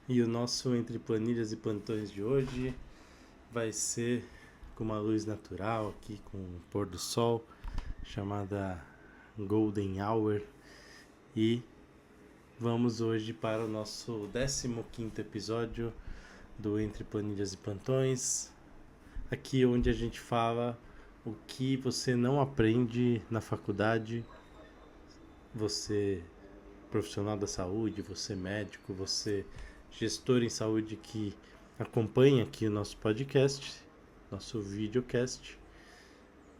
E o nosso Entre Planilhas e Plantões de hoje vai ser com uma luz natural aqui, com o pôr do sol, chamada Golden Hour. E vamos hoje para o nosso 15º episódio do Entre Planilhas e Plantões, aqui onde a gente fala o que você não aprende na faculdade, você profissional da saúde, você médico, você gestor em saúde que acompanha aqui o nosso podcast, nosso videocast.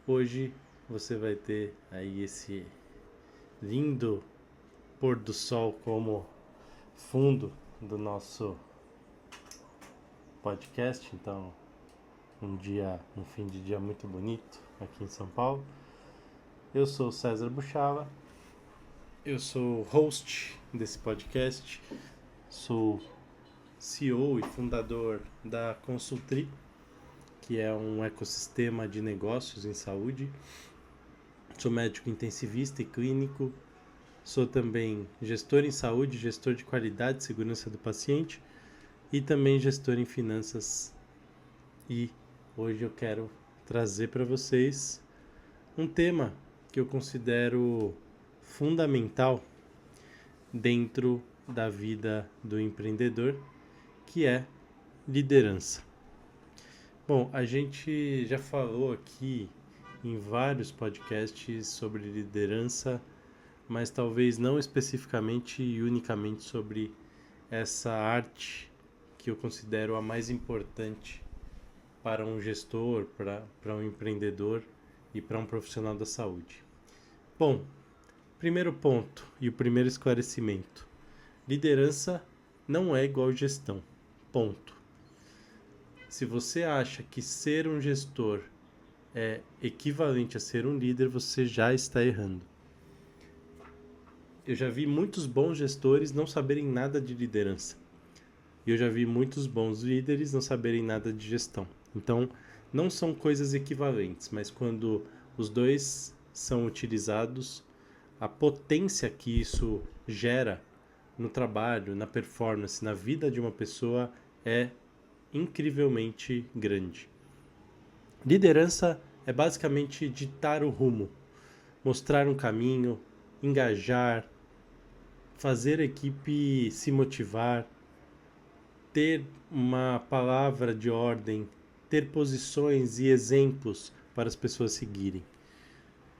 Hoje você vai ter aí esse lindo pôr do sol como fundo do nosso podcast. Então, um fim de dia muito bonito aqui em São Paulo. Eu sou o César Buchala, eu sou host desse podcast, sou CEO e fundador da Consultri, que é um ecossistema de negócios em saúde. Sou médico intensivista e clínico, sou também gestor em saúde, gestor de qualidade e segurança do paciente e também gestor em finanças. E hoje eu quero trazer para vocês um tema que eu considero fundamental dentro da vida do empreendedor, que é liderança. Bom, a gente já falou aqui em vários podcasts sobre liderança, mas talvez não especificamente e unicamente sobre essa arte que eu considero a mais importante para um gestor, para um empreendedor e para um profissional da saúde. Bom, primeiro ponto e o primeiro esclarecimento: liderança não é igual gestão. Ponto. Se você acha que ser um gestor é equivalente a ser um líder, você já está errando. Eu já vi muitos bons gestores não saberem nada de liderança. E eu já vi muitos bons líderes não saberem nada de gestão. Então, não são coisas equivalentes, mas quando os dois são utilizados, a potência que isso gera no trabalho, na performance, na vida de uma pessoa é incrivelmente grande. Liderança é basicamente ditar o rumo, mostrar um caminho, engajar, fazer a equipe se motivar, ter uma palavra de ordem, ter posições e exemplos para as pessoas seguirem.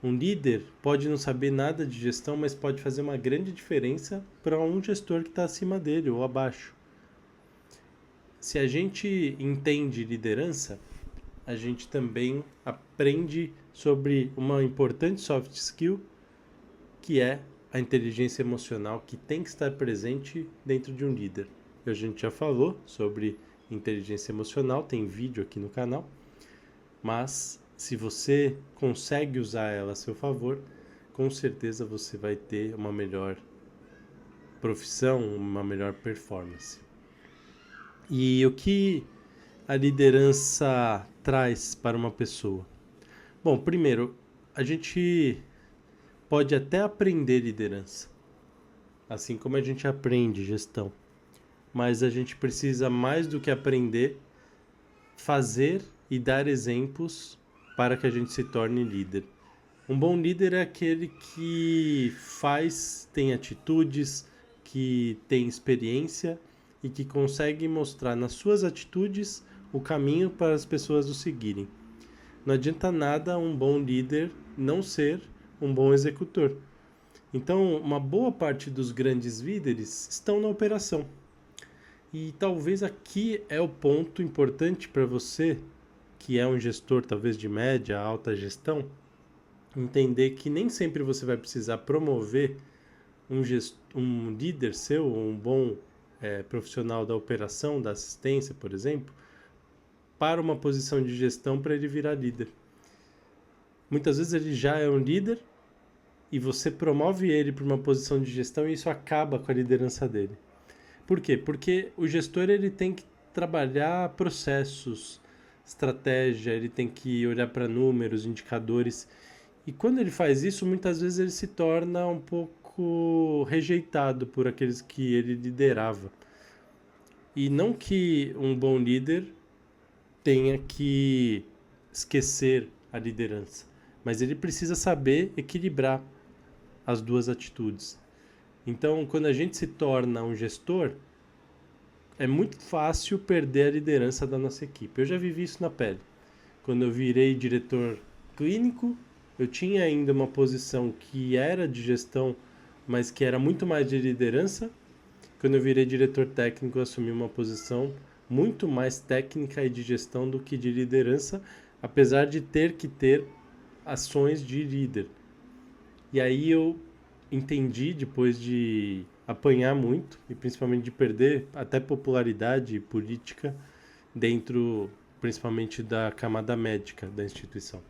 Um líder pode não saber nada de gestão, mas pode fazer uma grande diferença para um gestor que está acima dele ou abaixo. Se a gente entende liderança, a gente também aprende sobre uma importante soft skill, que é a inteligência emocional, que tem que estar presente dentro de um líder. A gente já falou sobre inteligência emocional, tem vídeo aqui no canal, mas se você consegue usar ela a seu favor, com certeza você vai ter uma melhor profissão, uma melhor performance. E o que a liderança traz para uma pessoa? Bom, primeiro, a gente pode até aprender liderança, assim como a gente aprende gestão, mas a gente precisa, mais do que aprender, fazer e dar exemplos para que a gente se torne líder. Um bom líder é aquele que faz, tem atitudes, que tem experiência e que consegue mostrar nas suas atitudes o caminho para as pessoas o seguirem. Não adianta nada um bom líder não ser um bom executor. Então, uma boa parte dos grandes líderes estão na operação. E talvez aqui é o ponto importante para você, que é um gestor talvez de média, alta gestão, entender que nem sempre você vai precisar promover um líder seu, um bom profissional da operação, da assistência, por exemplo, para uma posição de gestão para ele virar líder. Muitas vezes ele já é um líder e você promove ele para uma posição de gestão e isso acaba com a liderança dele. Por quê? Porque o gestor ele tem que trabalhar processos, estratégia, ele tem que olhar para números, indicadores. E quando ele faz isso, muitas vezes ele se torna um pouco rejeitado por aqueles que ele liderava. E não que um bom líder tenha que esquecer a liderança, mas ele precisa saber equilibrar as duas atitudes. Então, quando a gente se torna um gestor, é muito fácil perder a liderança da nossa equipe. Eu já vivi isso na pele. Quando eu virei diretor clínico, eu tinha ainda uma posição que era de gestão, mas que era muito mais de liderança. Quando eu virei diretor técnico, eu assumi uma posição muito mais técnica e de gestão do que de liderança, apesar de ter que ter ações de líder. E aí eu entendi, depois de apanhar muito, e principalmente de perder até popularidade política dentro, principalmente da camada médica da instituição.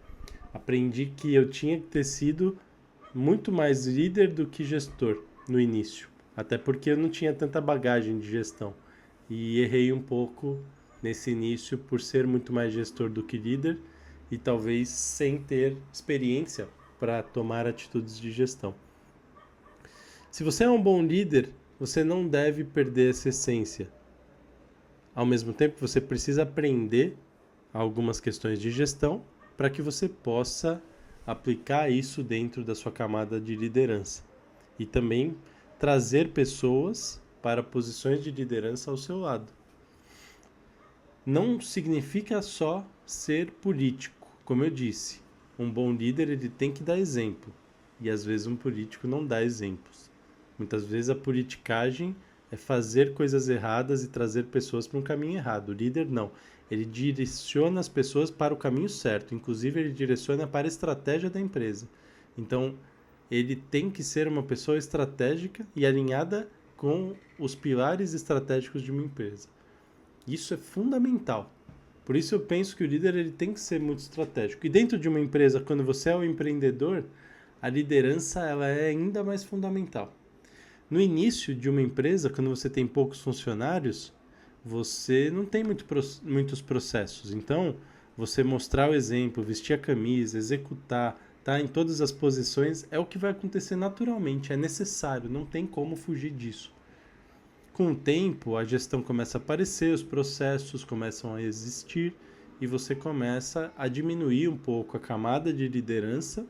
Aprendi que eu tinha que ter sido muito mais líder do que gestor no início, até porque eu não tinha tanta bagagem de gestão. E errei um pouco nesse início por ser muito mais gestor do que líder e talvez sem ter experiência para tomar atitudes de gestão. Se você é um bom líder, você não deve perder essa essência. Ao mesmo tempo, você precisa aprender algumas questões de gestão para que você possa aplicar isso dentro da sua camada de liderança. E também trazer pessoas para posições de liderança ao seu lado. Não significa só ser político, como eu disse. Um bom líder, ele tem que dar exemplo. E às vezes um político não dá exemplos. Muitas vezes a politicagem é fazer coisas erradas e trazer pessoas para um caminho errado. O líder não. Ele direciona as pessoas para o caminho certo. Inclusive, ele direciona para a estratégia da empresa. Então, ele tem que ser uma pessoa estratégica e alinhada com os pilares estratégicos de uma empresa. Isso é fundamental. Por isso eu penso que o líder ele tem que ser muito estratégico. E dentro de uma empresa, quando você é o empreendedor, a liderança ela é ainda mais fundamental. No início de uma empresa, quando você tem poucos funcionários, você não tem muitos processos. Então, você mostrar o exemplo, vestir a camisa, executar, tá em todas as posições, é o que vai acontecer naturalmente, é necessário, não tem como fugir disso. Com o tempo, a gestão começa a aparecer, os processos começam a existir e você começa a diminuir um pouco a camada de liderança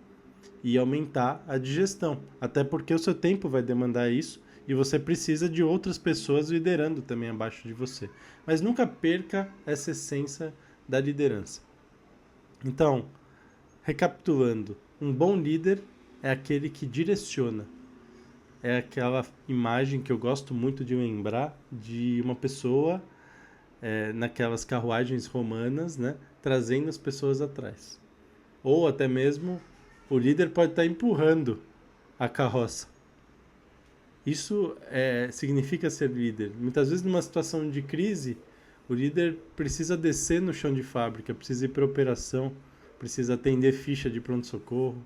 e aumentar a de gestão. Até porque o seu tempo vai demandar isso e você precisa de outras pessoas liderando também abaixo de você. Mas nunca perca essa essência da liderança. Então, recapitulando, um bom líder é aquele que direciona. É aquela imagem que eu gosto muito de lembrar de uma pessoa naquelas carruagens romanas, né, trazendo as pessoas atrás. Ou até mesmo o líder pode estar empurrando a carroça. Isso significa ser líder. Muitas vezes, numa situação de crise, o líder precisa descer no chão de fábrica, precisa ir para a operação, precisa atender ficha de pronto-socorro,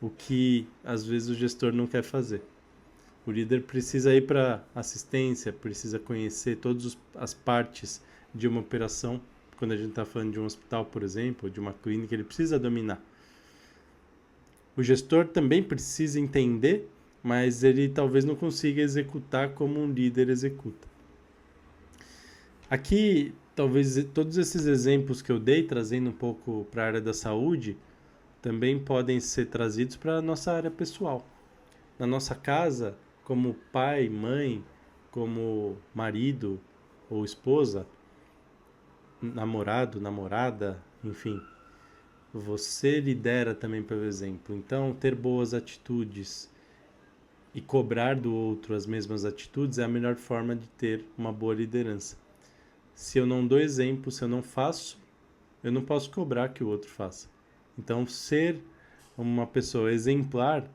o que às vezes o gestor não quer fazer. O líder precisa ir para assistência, precisa conhecer todas as partes de uma operação. Quando a gente está falando de um hospital, por exemplo, de uma clínica, ele precisa dominar. O gestor também precisa entender, mas ele talvez não consiga executar como um líder executa. Aqui, talvez todos esses exemplos que eu dei, trazendo um pouco para a área da saúde, também podem ser trazidos para a nossa área pessoal. Na nossa casa, como pai, mãe, como marido ou esposa, namorado, namorada, enfim, você lidera também pelo exemplo. Então, ter boas atitudes e cobrar do outro as mesmas atitudes é a melhor forma de ter uma boa liderança. Se eu não dou exemplo, se eu não faço, eu não posso cobrar que o outro faça. Então, ser uma pessoa exemplar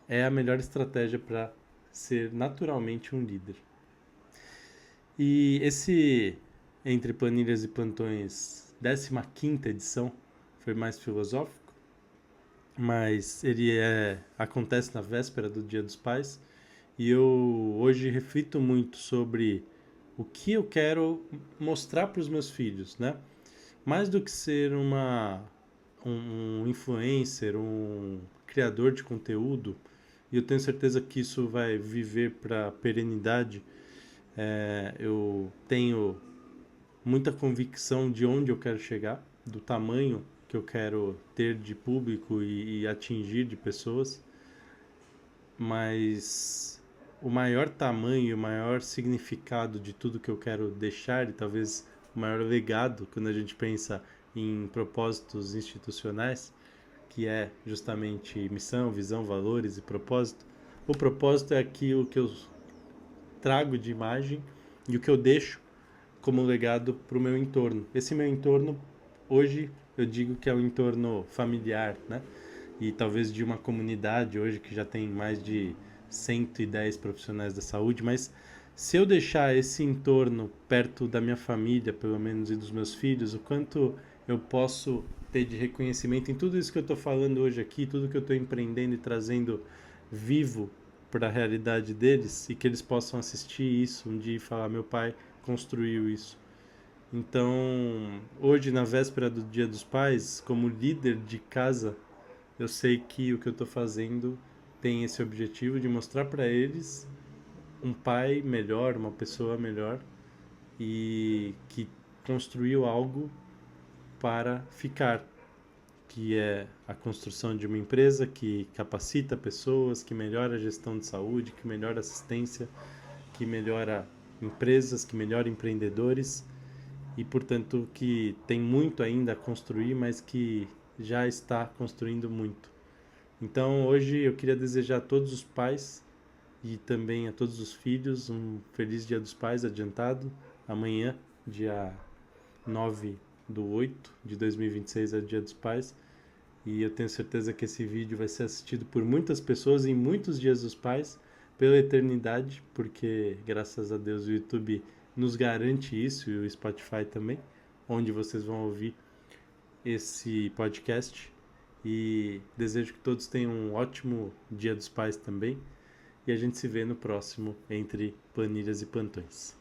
é a melhor estratégia para ser naturalmente um líder. E esse Entre Planilhas e Plantões 15ª edição foi mais filosófico, mas ele acontece na véspera do Dia dos Pais e eu hoje reflito muito sobre o que eu quero mostrar para os meus filhos, né? Mais do que ser um influencer, um criador de conteúdo, e eu tenho certeza que isso vai viver para a perenidade, Eu tenho muita convicção de onde eu quero chegar, do tamanho que eu quero ter de público e atingir de pessoas, mas o maior tamanho, o maior significado de tudo que eu quero deixar e talvez o maior legado quando a gente pensa em propósitos institucionais, que é justamente missão, visão, valores e propósito. O propósito é aquilo que eu trago de imagem e o que eu deixo como legado para o meu entorno. Esse meu entorno, hoje, eu digo que é o entorno familiar, né? E talvez de uma comunidade hoje que já tem mais de 110 profissionais da saúde, mas se eu deixar esse entorno perto da minha família, pelo menos, e dos meus filhos, o quanto eu posso ter de reconhecimento em tudo isso que eu estou falando hoje aqui, tudo que eu estou empreendendo e trazendo vivo para a realidade deles e que eles possam assistir isso um dia e falar: meu pai construiu isso. Então, hoje, na véspera do Dia dos Pais, como líder de casa, eu sei que o que eu estou fazendo tem esse objetivo de mostrar para eles um pai melhor, uma pessoa melhor e que construiu algo para ficar, que é a construção de uma empresa que capacita pessoas, que melhora a gestão de saúde, que melhora a assistência, que melhora empresas, que melhora empreendedores e, portanto, que tem muito ainda a construir, mas que já está construindo muito. Então, hoje eu queria desejar a todos os pais e também a todos os filhos um feliz Dia dos Pais adiantado. Amanhã, dia 9/8 de 2026, é o Dia dos Pais. E eu tenho certeza que esse vídeo vai ser assistido por muitas pessoas em muitos Dias dos Pais, pela eternidade, porque graças a Deus o YouTube nos garante isso e o Spotify também, onde vocês vão ouvir esse podcast. E desejo que todos tenham um ótimo Dia dos Pais também. E a gente se vê no próximo Entre Planilhas e Plantões.